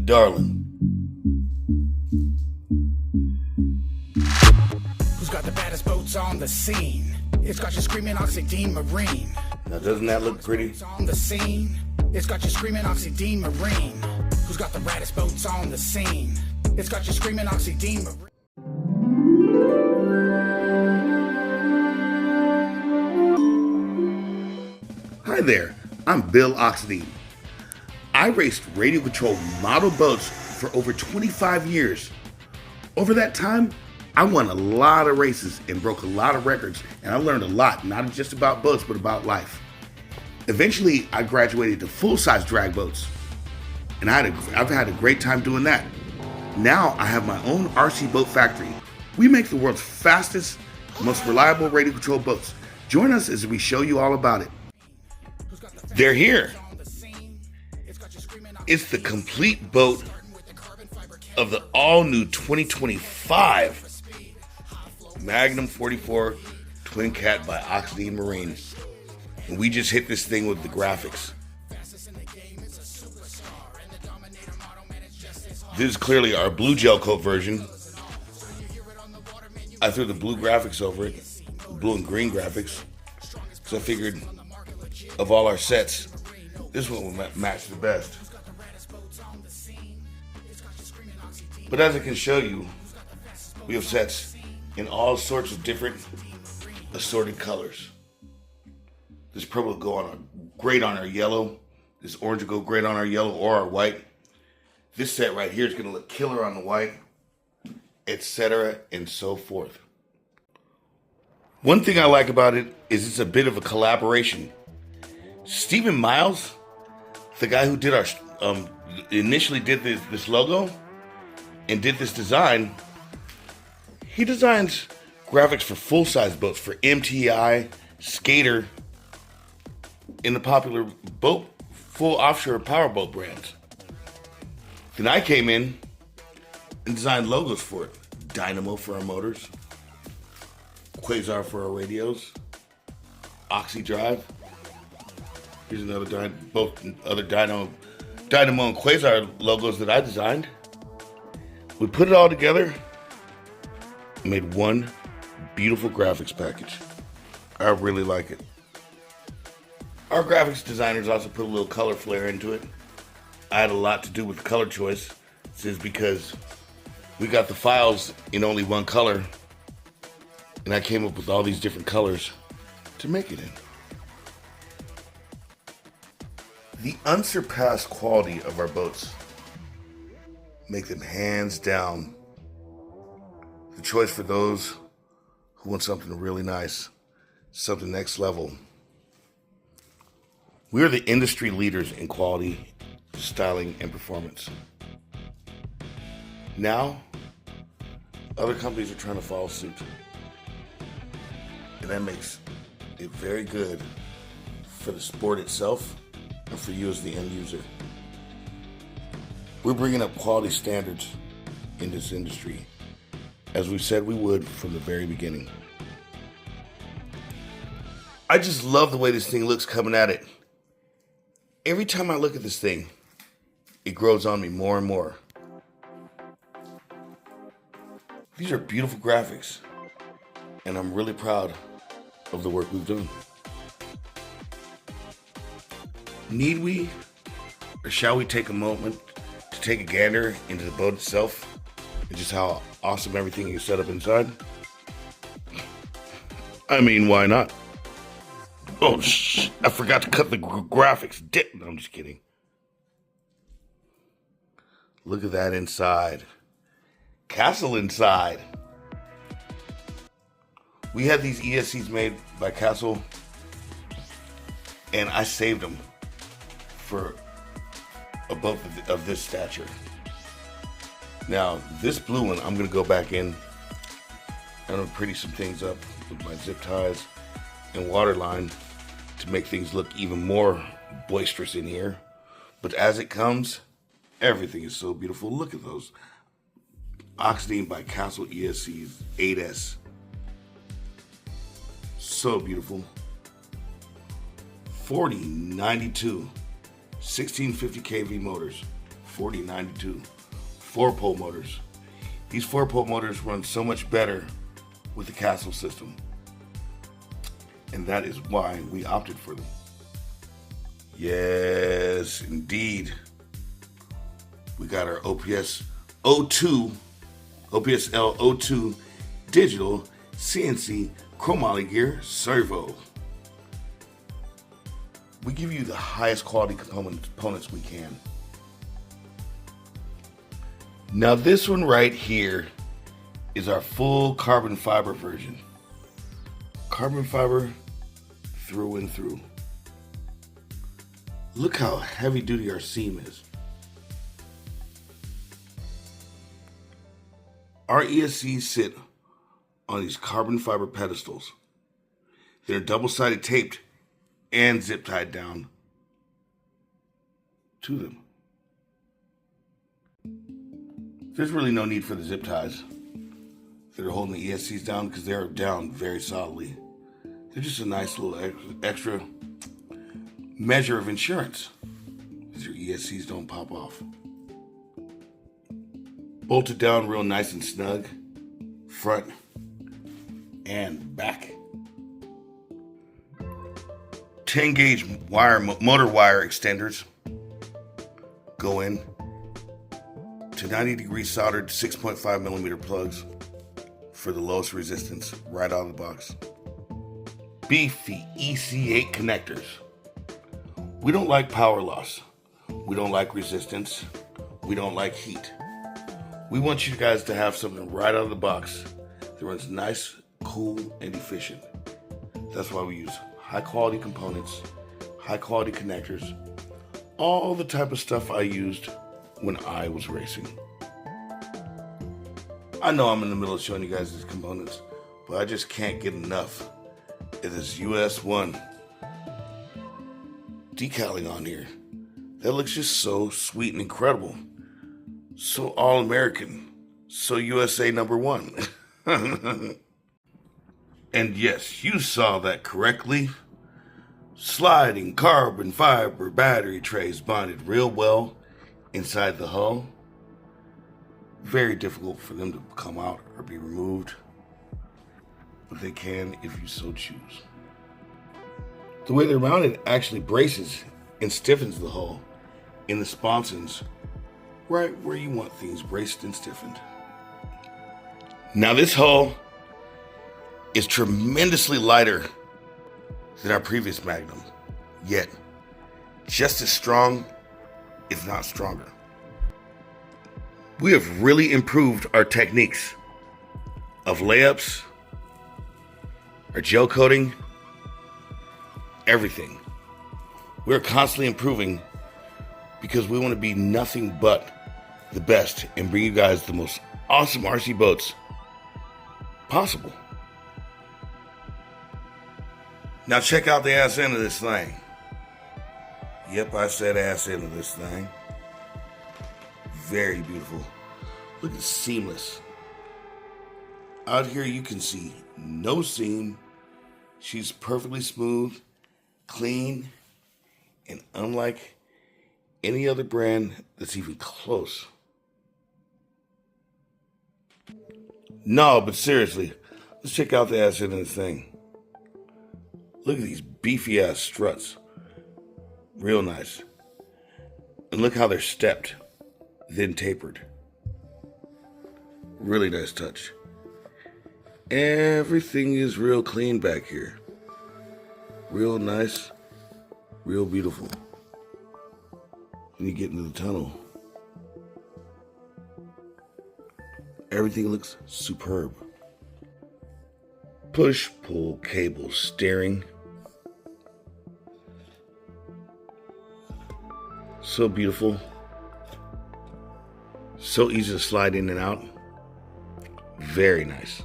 darling. Who's got the baddest boats on the scene? It's got you screaming Oxidean Marine. Now doesn't that look pretty? On the scene, it's got you screaming Oxidean Marine. Who's got the baddest boats on the scene? It's got you screaming Oxidean Marine. Hi there, I'm Bill Oxidean. I raced radio controlled model boats for over 25 years. Over that time, I won a lot of races and broke a lot of records, and I learned a lot, not just about boats, but about life. Eventually, I graduated to full-size drag boats, and I've had a great time doing that. Now, I have my own RC boat factory. We make the world's fastest, most reliable radio-controlled boats. Join us as we show you all about it. They're here. It's the complete boat of the all-new 2025 Magnum 44 Twin Cat by Oxidean Marine. And we just hit this thing with the graphics. This is clearly our Blue Gelcoat version. I threw the blue graphics over it, blue and green graphics, because I figured of all our sets, this one would match the best. But as I can show you, we have sets in all sorts of different assorted colors. This purple will go great on our yellow. This orange will go great on our yellow or our white. This set right here is going to look killer on the white, etc. and so forth. One thing I like about it is it's a bit of a collaboration. Stephen Miles, the guy who did our initially did this logo and did this design, he designs graphics for full-size boats for MTI, Skater, and the popular boat, full offshore powerboat brands. Then I came in and designed logos for it. Dynamo for our motors, Quasar for our radios, Oxy Drive. Here's another both other Dynamo and Quasar logos that I designed. We put it all together and made one beautiful graphics package. I really like it. Our graphics designers also put a little color flair into it. I had a lot to do with the color choice. This is because we got the files in only one color, and I came up with all these different colors to make it in. The unsurpassed quality of our boats make them hands down the choice for those who want something really nice, something next level. We are the industry leaders in quality, styling, and performance. Now, other companies are trying to follow suit. And that makes it very good for the sport itself and for you as the end user. We're bringing up quality standards in this industry, as we said we would from the very beginning. I just love the way this thing looks coming at it. Every time I look at this thing, it grows on me more and more. These are beautiful graphics, and I'm really proud of the work we've done. Need we, or shall we take a moment to take a gander into the boat itself and just how awesome everything is set up inside? I mean, why not? Oh, I forgot to cut the graphics. No, I'm just kidding. Look at that inside. Castle inside. We had these ESCs made by Castle, and I saved them for a boat of this stature. Now, this blue one, I'm going to go back in. I'm going to pretty some things up with my zip ties and waterline to make things look even more boisterous in here. But as it comes, everything is so beautiful. Look at those. Oxidean by Castle ESCs 8S. So beautiful. 4092 1650 kV motors, $40.92. 4-pole motors. These 4-pole motors run so much better with the Castle system. And that is why we opted for them. Yes, indeed. We got our OPS-L02 digital CNC chromoly gear servo. We give you the highest quality components we can. Now this one right here is our full carbon fiber version. Carbon fiber through and through. Look how heavy duty our seam is. Our ESCs sit on these carbon fiber pedestals. They're double-sided taped and zip tied down to them. There's really no need for the zip ties that are holding the ESCs down because they're down very solidly. They're just a nice little extra measure of insurance because your ESCs don't pop off. Bolted down real nice and snug, front and back. 10 gauge motor wire extenders go in to 90-degree soldered 6.5 millimeter plugs for the lowest resistance right out of the box. Beefy EC8 connectors. We don't like power loss. We don't like resistance. We don't like heat. We want you guys to have something right out of the box that runs nice, cool, and efficient. That's why we use high quality components, high quality connectors, all the type of stuff I used when I was racing. I know I'm in the middle of showing you guys these components, but I just can't get enough of this US1 decaling on here. That looks just so sweet and incredible. So all-American. So USA #1. And yes, you saw that correctly. Sliding carbon fiber battery trays bonded real well inside the hull. Very difficult for them to come out or be removed, but they can if you so choose. The way they're mounted actually braces and stiffens the hull in the sponsons right where you want things braced and stiffened. Now this hull is tremendously lighter than our previous Magnum, yet just as strong, if not stronger. We have really improved our techniques of layups, our gel coating, everything. We're constantly improving because we want to be nothing but the best and bring you guys the most awesome RC boats possible. Now check out the ass end of this thing. Yep, I said ass end of this thing. Very beautiful. Look at seamless. Out here you can see no seam. She's perfectly smooth, clean, and unlike any other brand that's even close. No, but seriously, let's check out the ass end of this thing. Look at these beefy ass struts. Real nice. And look how they're stepped, then tapered. Really nice touch. Everything is real clean back here. Real nice, real beautiful. When you get into the tunnel, everything looks superb. Push-pull cable steering. So beautiful. So easy to slide in and out. Very nice.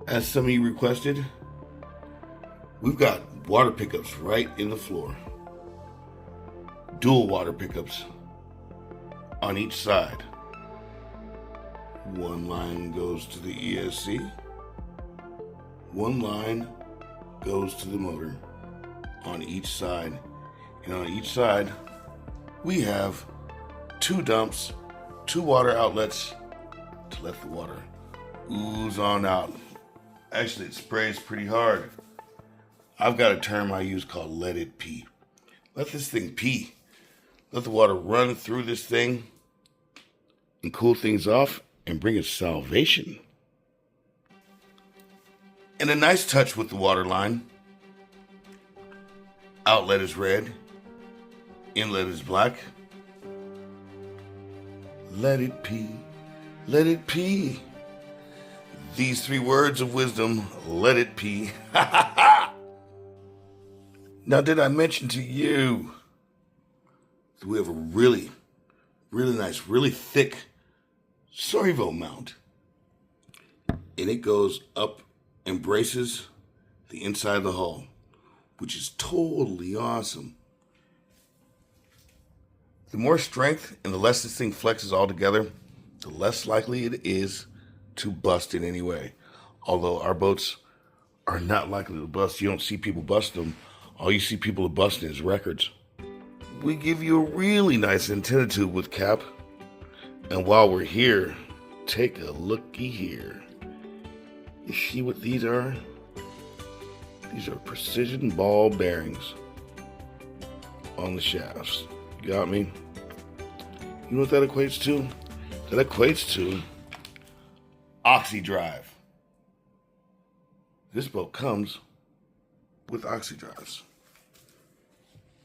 As some of you requested, we've got water pickups right in the floor. Dual water pickups on each side. One line goes to the ESC. One line goes to the motor on each side. And on each side, we have 2 dumps, 2 water outlets to let the water ooze on out. Actually, it sprays pretty hard. I've got a term I use called let it pee. Let this thing pee. Let the water run through this thing and cool things off and bring us salvation. And a nice touch with the water line. Outlet is red. Inlet is black. Let it pee. Let it pee. These 3 words of wisdom, let it pee. Now, did I mention to you that we have a really nice, really thick servo mount? And it goes up and braces the inside of the hull, which is totally awesome. The more strength and the less this thing flexes all together, the less likely it is to bust in any way. Although our boats are not likely to bust. You don't see people busting them. All you see people busting is records. We give you a really nice antenna tube with cap. And while we're here, take a looky here. You see what these are? These are precision ball bearings on the shafts. You got me? You know what that equates to? That equates to Oxy drive. This boat comes with Oxy drives.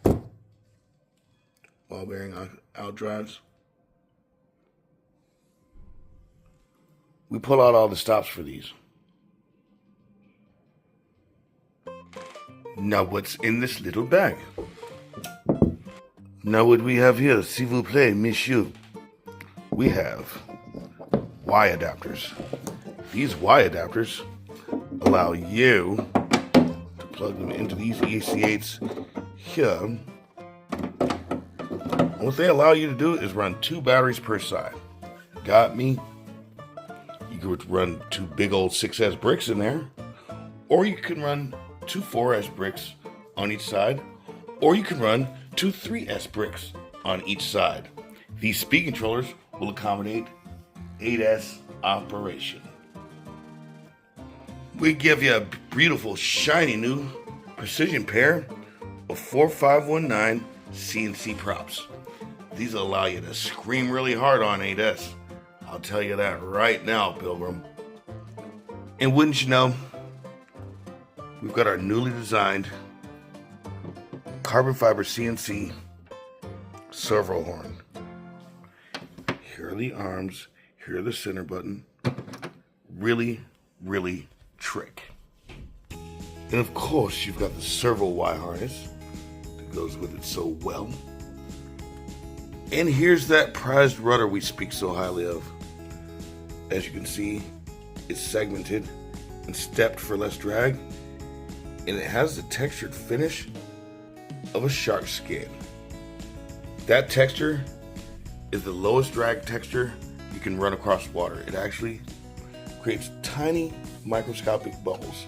Ball bearing out drives. We pull out all the stops for these. Now what's in this little bag? Now what we have here, s'il vous plaît, monsieur? We have Y adapters. These Y adapters allow you to plug them into these ESCs here. And what they allow you to do is run 2 batteries per side. Got me? You could run 2 big old 6S bricks in there, or you can run 2 4S bricks on each side, or you can run 2 3S bricks on each side. These speed controllers will accommodate 8S operation. We give you a beautiful, shiny new precision pair of 4519 CNC props. These will allow you to scream really hard on 8S. I'll tell you that right now, Pilgrim. And wouldn't you know, we've got our newly designed carbon fiber CNC servo horn. Here are the arms. Here are the center button. Really trick. And of course, you've got the servo Y harness that goes with it so well. And here's that prized rudder we speak so highly of. As you can see, it's segmented and stepped for less drag, and it has the textured finish of a shark skin. That texture is the lowest drag texture you can run across water. It actually creates tiny microscopic bubbles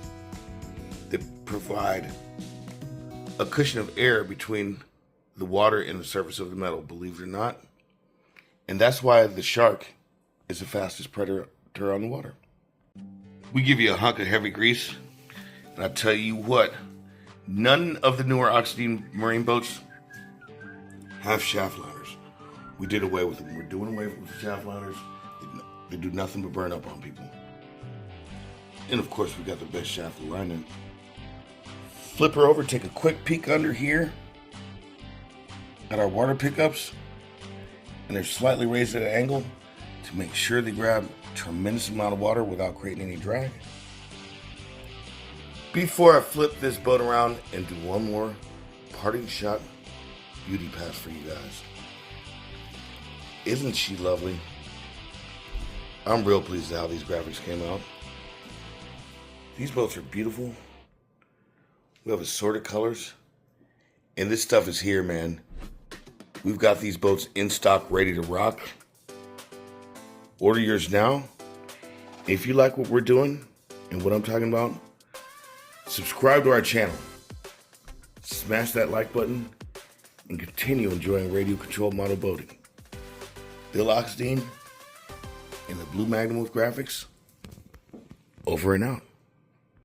that provide a cushion of air between the water and the surface of the metal, believe it or not. And that's why the shark is the fastest predator on the water. We give you a hunk of heavy grease, and I tell you what, none of the newer Oxidean marine boats have shaft liners. We did away with them. We're doing away with the shaft liners. They do nothing but burn up on people. And of course, we got the best shaft alignment. Flip her over, take a quick peek under here at our water pickups, and they're slightly raised at an angle to make sure they grab a tremendous amount of water without creating any drag. Before I flip this boat around and do one more parting shot beauty pass for you guys. Isn't she lovely? I'm real pleased at how these graphics came out. These boats are beautiful. We have assorted colors. And this stuff is here, man. We've got these boats in stock, ready to rock. Order yours now. If you like what we're doing and what I'm talking about, subscribe to our channel. Smash that like button and continue enjoying radio-controlled model boating. Bill Oxidean in the Blue Magnum with graphics. Over and out.